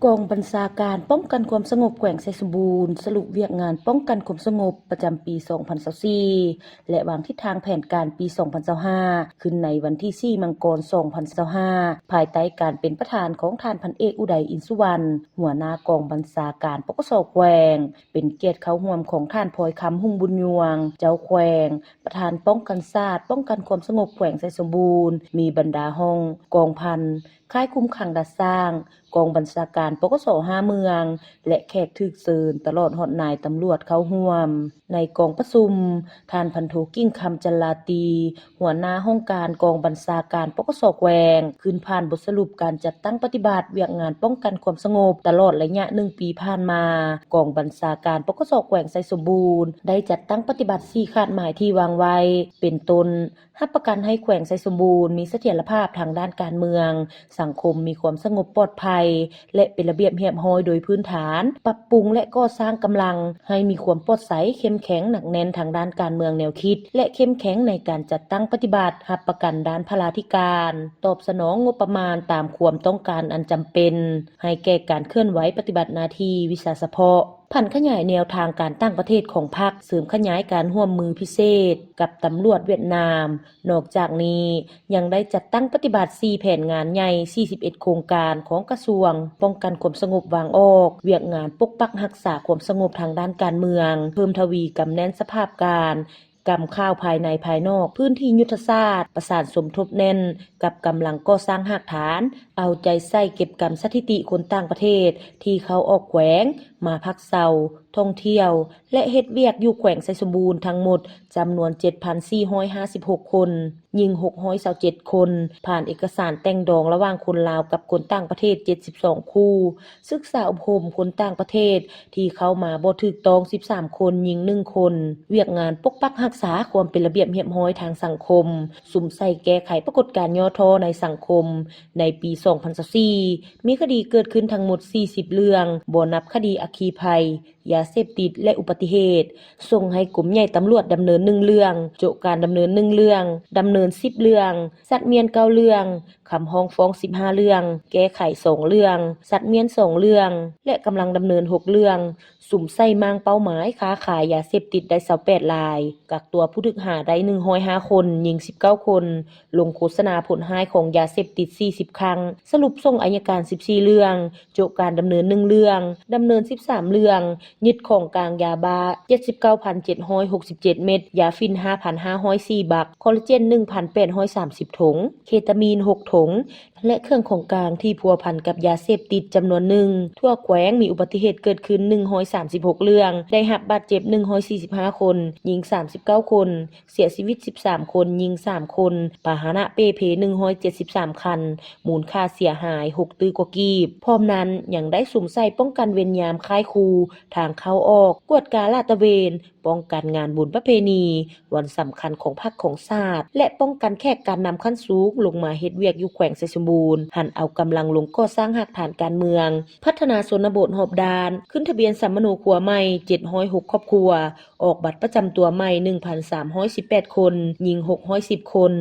กองบัญชาการป้องกันความสงบแขวงไชยสมบูรณ์สรุปเวียกงานป้องกันความสงบประจำปี 2024 และวางทิศทางแผนการปี 2025 ขึ้นในวันที่ 4 มังกร 2025 ภายใต้การเป็นประธานของท่านพันเอกอุดัยอินทร์สุวรรณหัวหน้ากองบัญชาการปกสแขวงเป็นเกียรติเข้าร่วมของท่านพลอยคำหุ่งบุญยวงเจ้าแขวงประธานป้องกันศาสตร์ป้องกันความสงบแขวงไชยสมบูรณ์มีบรรดาห้องกองพันค่ายคุ้มขังดัดสร้างกองบัญชาการปกส5เมืองและแขกถึกเชิญตลอดฮอดนายตำรวจเข้าร่วมในกองประชุมท่านพันโทกิ้งคำจันลาตีหัวหน้าห้องการกองบัญชาการปกสแขวงขึ้นผ่านบทสรุปการจัดตั้งปฏิบัติเวียกงานป้องกันความสงบตลอดระยะ1ปีผ่านมากองบัญชาการปกสแขวงไชยสมบูรณ์ได้จัดตั้งปฏิบัติ4คาดหมายที่วางไว้เป็นต้นรับประกันให้แขวงไชยสมบูรณ์มีเสถียรภาพทางด้านการเมืองสังคมมีความสงบปลอดภัยและเป็นระเบียบเรียบร้อยโดยพื้นฐานปรับปรุงและก่อสร้างกำลังให้มีความปลอดภัยเข้มแข็งหนักแน่นทางด้านการเมืองแนวคิดและเข้มแข็งในการจัดตั้งปฏิบัติรับประกันด้านพลาธิการตอบสนองงบประมาณตามความต้องการอันจำเป็นให้แก่การเคลื่อนไหวปฏิบัติหน้าที่วิชาเฉพาะผันขยายแนวทางการตั้งประเทศของพรรคเสริมขยายการร่วมมือพิเศษกับตำรวจเวียดนามนอกจากนี้ยังได้จัดตั้งปฏิบัติ4แผนงานใหญ่41โครงการของกระทรวงป้องกันความสงบวางออกเวียกงานปกปักรักษาความสงบทางด้านการเมืองเพิ่มทวีกำแน่นสภาพการกำข้าวภายในภายนอกพื้นที่ยุทธศาสตร์ประสานสมทบแน่นกับกำลังก่อสร้างหากฐานเอาใจใส่เก็บกำสถิติคนต่างประเทศที่เขาออกแขวงมาพักเซาท่องเที่ยวและเฮ็ดเวียกอยู่แขวงไชยสมบูรณ์ทั้งหมดจำนวน 7,456 คนยิง627คนผ่านเอกสารแต่งดองระหว่างคนลาวกับคนต่างประเทศ72คู่ศึกษาอบรมคนต่างประเทศที่เข้ามาบ่ถูกต้อง13คนยิง1คนเวียกงานปกปักรักษาความเป็นระเบียบเรียบร้อยทางสังคมสุ่มใส่แก้ไขปรากฏการณ์ย่อท้อในสังคมในปี 2024มีคดีเกิดขึ้นทั้งหมด40เรื่องบ่นับคดีอัคคีภัยยาเสพติดและอุบัติเหตุส่งให้กลุ่มใหญ่ตำรวจดำเนิน1เรื่องโจการดำเนิน1เรื่องดำเนิน10เรื่องสัตว์เมียน9เรื่องคำห้องฟ้อง15เรื่องแก้ไข2เรื่องสัตว์เมียน2เรื่องและกำลังดำเนิน6เรื่องสุ่มใส่มางเป้าหมายค้าขายยาเสพติดได้28รายกักตัวผู้ถูกหาได้105คนยิง19คนลงโฆษณาผลหายของยาเสพติด40ครั้งสรุปส่งอัยการ14เรื่องโจการดำเนิน1เรื่องดำเนิน13เรื่องยึดของกลางยาบ้า 79,767 เม็ดยาฟิน 5,504 บักคอลลาเจน 1,830 ถุงเคตามีน6ถุงและเครื่องของกลางที่พัวพันกับยาเสพติดจำนวนหนึ่งทั่วแขวงมีอุบัติเหตุเกิดขึ้น136เรื่องได้รับบาดเจ็บ145คนยิง39คนเสียชีวิต13คนยิง3คนพาหนะเปเพ173คันมูลค่าเสียหาย6ตื้อกว่ากีบพร้อมนั้นยังได้สุ่มใส่ป้องกันเวรยามค่ายครูทางเข้าออกกวดกาลาดตระเวนป้องกันงานบุญประเพณีวันสำคัญของพรรคของชาติและป้องกันแขกการนำขั้นสูงลงมาเฮ็ดเวียกอยู่แขวงไชยสมบูรณ์หันเอากำลังลงก่อสร้างหากฐานการเมืองพัฒนาชนบทหอบดานขึ้นทะเบียนสัมมโนครัวใหม่706ครอบครัวออกบัตรประจำตัวใหม่ 1,318 คนยิง610คน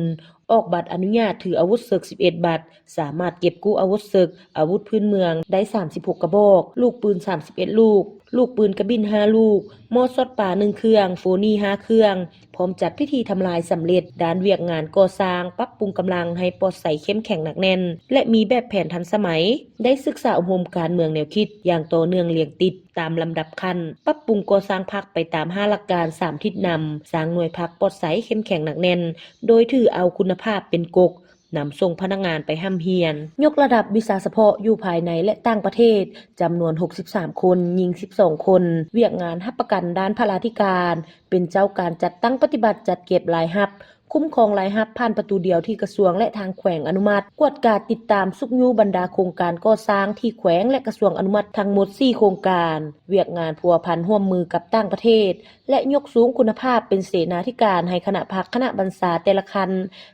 ออกบัตรอนุญาตถืออาวุธศึก11บัตรสามารถเก็บกู้อาวุธศึกอาวุธพื้นเมืองได้36กระบอกลูกปืน31ลูกลูกปืนกระบิน5ลูกมอสอดป่า1เครื่องโฟนี่5เครื่องพร้อมจัดพิธีทำลายสำเร็จด้านเวียกงานก่อสร้างปรับปรุงกำลังให้ปลอดใสเข้มแข็งหนักแน่นและมีแบบแผนทันสมัยได้ศึกษาอบรมการเมืองแนวคิดอย่างต่อเนื่องเรียงติดตามลำดับขั้นปรับปรุงก่อสร้างพรรคไปตาม5หลักการ3ทิศนำสร้างหน่วยพรรคปลอดใสเข้มแข็งหนักแน่นโดยถือเอาคุณภาพเป็นกกนำส่งพนักงานไปห้ำเฮียนยกระดับวิชาเฉพาะอยู่ภายในและต่างประเทศจำนวน63คนยิง12คนเวียกงานรับประกันด้านพลาธิการเป็นเจ้าการจัดตั้งปฏิบัติจัดเก็บรายรับคุ้มครองรายรับผ่านประตูเดียวที่กระทรวงและทางแขวงอนุมัติกวดกาติดตามสุกยูบรรดาโครงการก่อสร้างที่แขวงและกระทรวงอนุมัติทั้งหมด4โครงการเวียกงานพัวพันร่วมมือกับต่างประเทศและยกสูงคุณภาพเป็นเสนาธิการให้คณะพรรคคณะบรรษาแต่ละคัน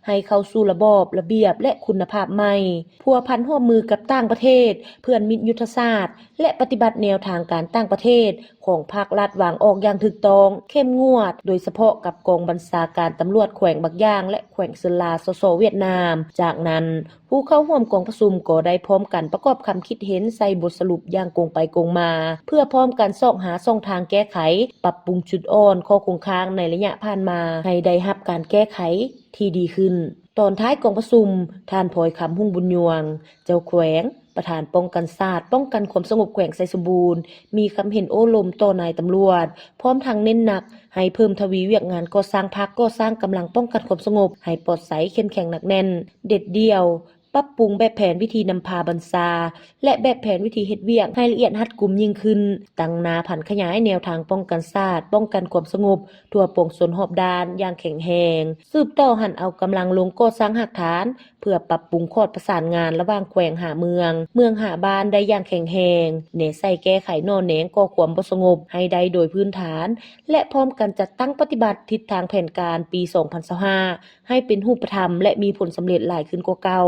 ให้เข้าสู่ระบอบระเบียบและคุณภาพใหม่พัวพันร่วมมือกับต่างประเทศเพื่อนมิตรยุทธศาสตร์และปฏิบัติแนวทางการต่างประเทศ ของภาครัฐวางออกอย่างถูกต้องเข้มงวดโดยเฉพาะกับกองบัญชาการตำรวจแขวงบักย่างและแขวงเซลาสเวียดนามจากนั้นผู้เข้าร่วมกองประชุมก็ได้พร้อมกันประกอบคำคิดเห็นใส่บทสรุปอย่างกงไปกงมาเพื่อพร้อมกันซอกหาช่องทางแก้ไขปรับปรุงจุดอ่อนข้อคงค้างในระยะผ่านมาให้ได้รับการแก้ไขที่ดีขึ้นตอนท้ายกองประชุมท่านพลอยคำหุ่งบุญยวงเจ้าแขวงประธานป้องกันศาสตร์ป้องกันความสงบแขวงไซสมบูรณ์มีคำเห็นโอ้ลมต่อนายตำรวจพร้อมทางเน้นหนักให้เพิ่มทวีเวียกงานก่อสร้างพรรคก่อสร้างกำลังป้องกันความสงบให้ปลอดใสเข้มแข็งหนักแน่นเด็ดเดี่ยวปรับปรุงแบบแผนวิธีนำพาบรรษาและแบบแผนวิธีเฮ็ดเวียกให้ละเอียดรัดกุมยิ่งขึ้นตั้งหน้าผันขยายแนวทางป้องกันศาสตร์ป้องกันความสงบทั่วปวงชนรอบด้านอย่างแข็งแรงสืบต่อหันเอากำลังลงก่อสร้างหลักฐานเพื่อปรับปรุงข้อประสานงานระหว่างแขวงหาเมืองหาบ้านได้อย่างแข็งแรงเน้นใส่แก้ไขโน่นแหนงก่อความบ่สงบให้ได้โดยพื้นฐานและพร้อมกันจัดตั้งปฏิบัติทิศทางแผนการปี 2025ให้เป็นรูปธรรมและมีผลสำเร็จหลายขึ้นกว่าเก่า